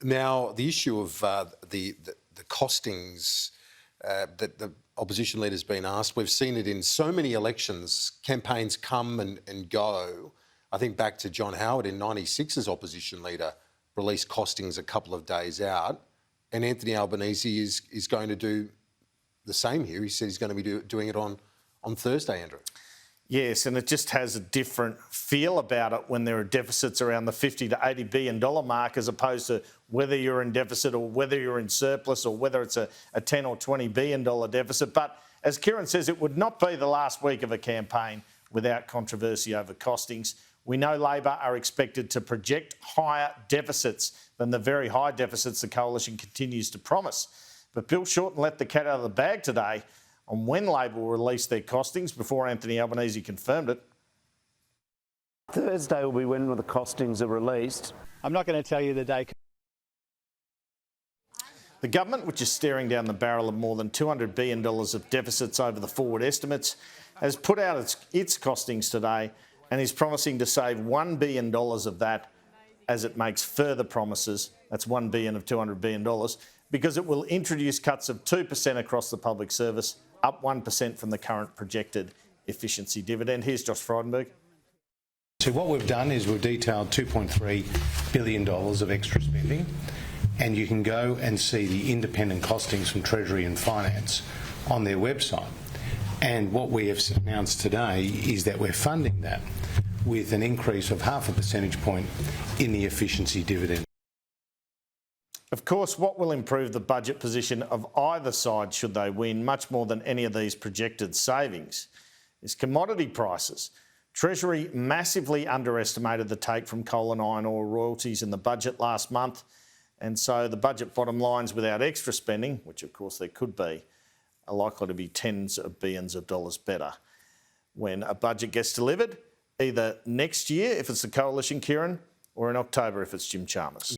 Now, the issue of the costings that the opposition leader's been asked, we've seen it in so many elections. Campaigns come and go. I think back to John Howard in '96 as opposition leader, released costings a couple of days out. And Anthony Albanese is going to do the same here. He said he's going to be doing it on Thursday, Andrew. Yes, and it just has a different feel about it when there are deficits around the $50 to $80 billion mark, as opposed to whether you're in deficit or whether you're in surplus or whether it's a $10 or $20 billion deficit. But as Kieran says, it would not be the last week of a campaign without controversy over costings. We know Labor are expected to project higher deficits than the very high deficits the coalition continues to promise. But Bill Shorten let the cat out of the bag today on when Labor will release their costings before Anthony Albanese confirmed it. Thursday will be when the costings are released. I'm not going to tell you the day. The government, which is staring down the barrel of more than $200 billion of deficits over the forward estimates, has put out its costings today and is promising to save $1 billion of that as it makes further promises. That's $1 billion of $200 billion, because it will introduce cuts of 2% across the public service, up 1% from the current projected efficiency dividend. Here's Josh Frydenberg. So what we've done is we've detailed $2.3 billion of extra spending, and you can go and see the independent costings from Treasury and Finance on their website. And what we have announced today is that we're funding that with an increase of 0.5 percentage point in the efficiency dividend. Of course, what will improve the budget position of either side should they win, much more than any of these projected savings, is commodity prices. Treasury massively underestimated the take from coal and iron ore royalties in the budget last month, and so the budget bottom lines without extra spending, which of course there could be, are likely to be tens of billions of dollars better when a budget gets delivered, either next year if it's the coalition, Kieran, or in October if it's Jim Chalmers.